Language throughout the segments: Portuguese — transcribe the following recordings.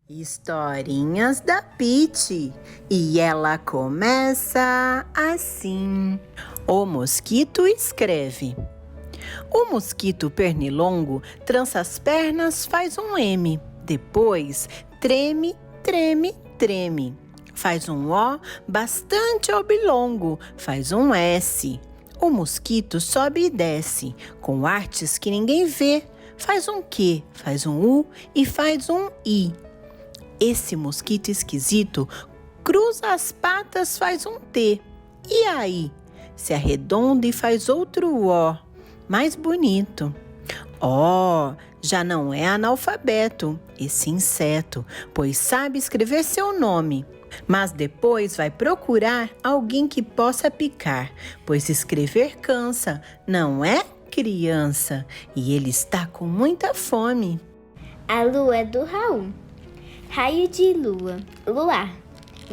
Historinhas da Pitty, e ela começa assim. O mosquito escreve. O mosquito pernilongo trança as pernas, faz um M. Depois treme, treme, treme. Faz um O bastante oblongo, faz um S. O mosquito sobe e desce, com artes que ninguém vê. Faz um Q, faz um U e faz um I. Esse mosquito esquisito cruza as patas, faz um T. E aí? Se arredonda e faz outro O, mais bonito. Oh, já não é analfabeto esse inseto, pois sabe escrever seu nome. Mas depois vai procurar alguém que possa picar, pois escrever cansa, não é, criança? E ele está com muita fome. A lua é do Raul. Raio de lua, luar.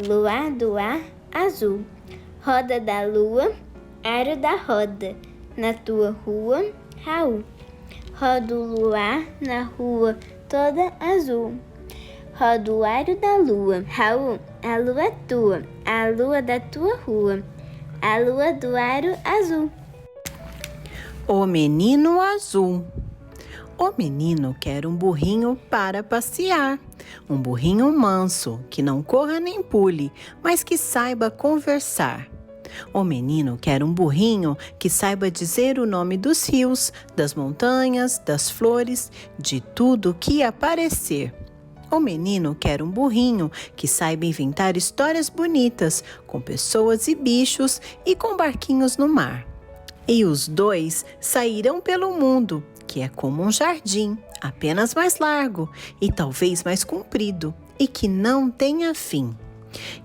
Luar do ar, azul. Roda da lua, aro da roda. Na tua rua, Raul. Roda o luar na rua toda azul. Roda o aro da lua, Raul. A lua é tua, a lua da tua rua. A lua do aro azul. O menino azul. O menino quer um burrinho para passear. Um burrinho manso, que não corra nem pule, mas que saiba conversar. O menino quer um burrinho que saiba dizer o nome dos rios, das montanhas, das flores, de tudo que aparecer. O menino quer um burrinho que saiba inventar histórias bonitas, com pessoas e bichos e com barquinhos no mar. E os dois sairão pelo mundo, que é como um jardim, apenas mais largo e talvez mais comprido, e que não tenha fim.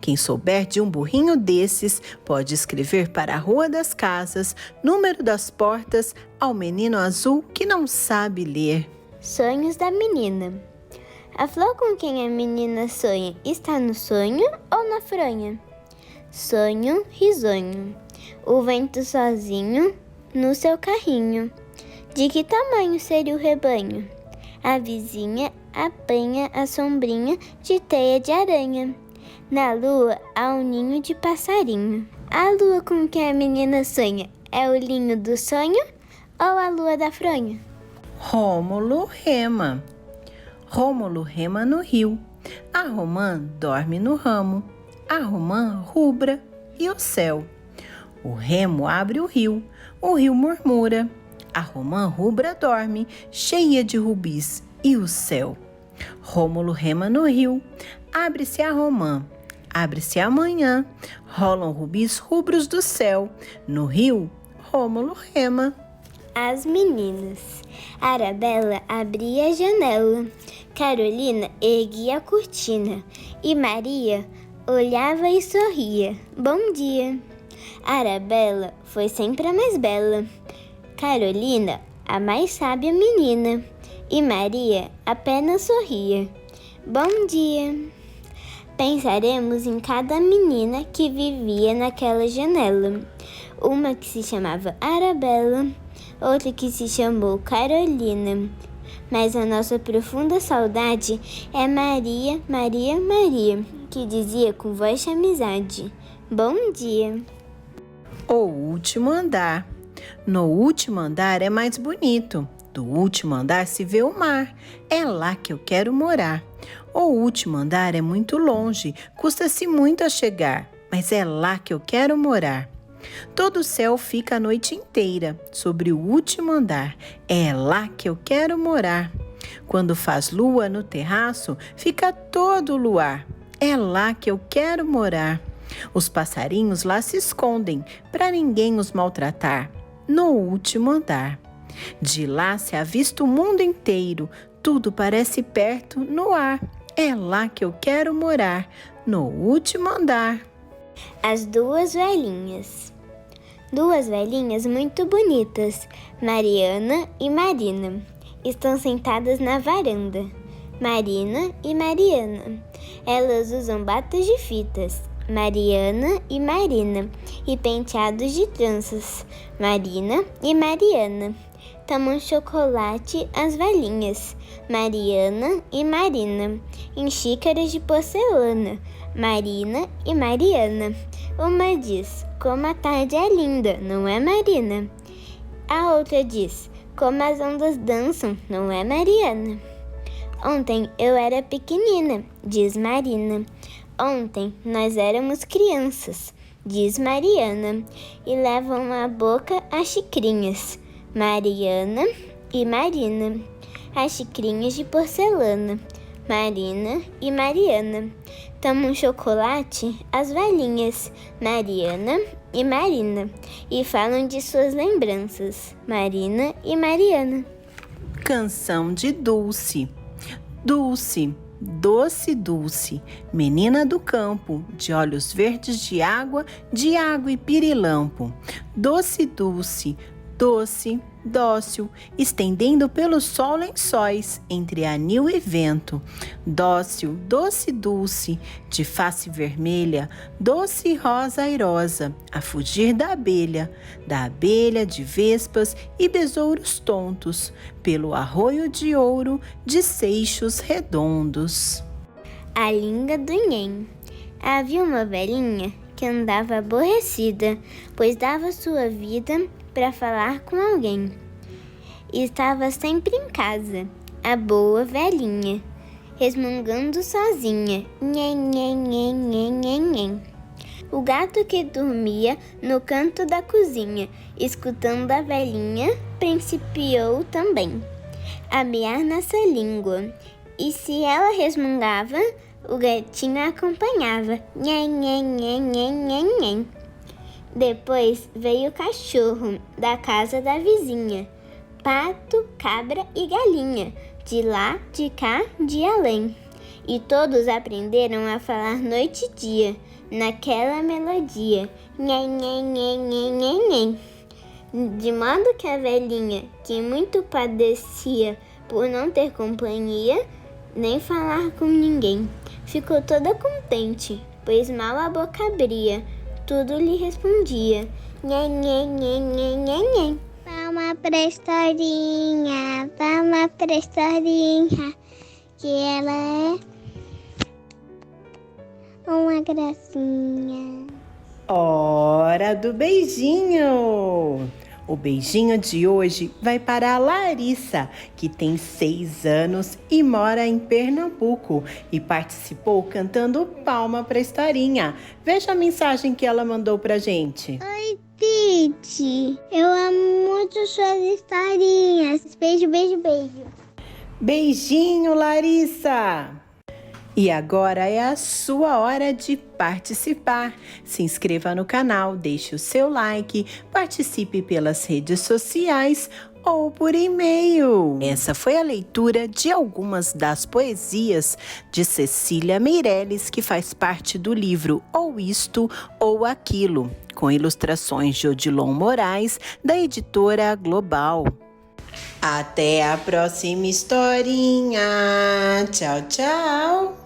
Quem souber de um burrinho desses pode escrever para a rua das casas, número das portas, ao menino azul que não sabe ler. Sonhos da menina. A flor com quem a menina sonha está no sonho ou na fronha? Sonho, risonho. O vento sozinho no seu carrinho. De que tamanho seria o rebanho? A vizinha apanha a sombrinha de teia de aranha. Na lua há um ninho de passarinho. A lua com que a menina sonha é o linho do sonho ou a lua da fronha? Rômulo rema. Rômulo rema no rio. A romã dorme no ramo. A romã rubra e o céu. O remo abre o rio murmura. A romã rubra dorme, cheia de rubis, e o céu. Rômulo rema no rio, abre-se a romã, abre-se a manhã, rolam rubis rubros do céu. No rio, Rômulo rema. As meninas. Arabella abria a janela, Carolina erguia a cortina e Maria olhava e sorria. Bom dia. Arabella foi sempre a mais bela, Carolina, a mais sábia menina, e Maria apenas sorria. Bom dia! Pensaremos em cada menina que vivia naquela janela. Uma que se chamava Arabella, outra que se chamou Carolina. Mas a nossa profunda saudade é Maria, Maria, Maria, que dizia com voz de amizade: Bom dia! O último andar. No último andar é mais bonito. Do último andar se vê o mar. É lá que eu quero morar. O último andar é muito longe, custa-se muito a chegar, mas é lá que eu quero morar. Todo o céu fica a noite inteira sobre o último andar. É lá que eu quero morar. Quando faz lua no terraço, fica todo o luar. É lá que eu quero morar. Os passarinhos lá se escondem, para ninguém os maltratar. No último andar. De lá se avista o mundo inteiro, tudo parece perto no ar. É lá que eu quero morar, no último andar. As duas velhinhas. Duas velhinhas muito bonitas, Mariana e Marina, estão sentadas na varanda. Marina e Mariana, elas usam batas de fitas. Mariana e Marina, e penteados de tranças. Marina e Mariana, tomam chocolate as velhinhas, Mariana e Marina, em xícaras de porcelana, Marina e Mariana. Uma diz, como a tarde é linda, não é, Marina? A outra diz, como as ondas dançam, não é, Mariana? Ontem eu era pequenina, diz Marina. Ontem nós éramos crianças, diz Mariana, e levam à boca as xicrinhas, Mariana e Marina, as xicrinhas de porcelana, Marina e Mariana. Tomam chocolate as velhinhas, Mariana e Marina, e falam de suas lembranças, Marina e Mariana. Canção de Dulce. Dulce, doce Dulce, menina do campo, de olhos verdes de água e pirilampo. Doce Dulce, doce, dócil, estendendo pelo sol lençóis, entre anil e vento. Dócil, doce Dulce, de face vermelha, doce rosa airosa, a fugir da abelha de vespas e besouros tontos, pelo arroio de ouro de seixos redondos. A linga do Nhem. Havia uma velhinha que andava aborrecida, pois dava sua vida para falar com alguém. Estava sempre em casa, a boa velhinha, resmungando sozinha, nhen, nhen, nhen, nhen, nhen, nhen. O gato que dormia no canto da cozinha, escutando a velhinha, principiou também a miar nessa língua. E se ela resmungava, o gatinho acompanhava, nhen, nhen, nhen, nhen, nhen, nhen. Depois veio o cachorro da casa da vizinha, pato, cabra e galinha, de lá, de cá, de além. E todos aprenderam a falar noite e dia, naquela melodia, nhen, nhen, nhen, nhen, nhen, nhen. De modo que a velhinha, que muito padecia por não ter companhia, nem falar com ninguém, ficou toda contente, pois mal a boca abria, tudo lhe respondia, nhen, nhen, nhen, nhen, nhen, nhen. Palma pra historinha, que ela é uma gracinha. Hora do beijinho! O beijinho de hoje vai para a Larissa, que tem 6 anos e mora em Pernambuco e participou cantando palma para a historinha. Veja a mensagem que ela mandou pra gente. Oi, Titi. Eu amo muito suas historinhas. Beijo, beijo, beijo. Beijinho, Larissa! E agora é a sua hora de participar. Se inscreva no canal, deixe o seu like, participe pelas redes sociais ou por e-mail. Essa foi a leitura de algumas das poesias de Cecília Meirelles, que faz parte do livro Ou Isto ou Aquilo, com ilustrações de Odilon Moraes, da editora Global. Até a próxima historinha. Tchau, tchau.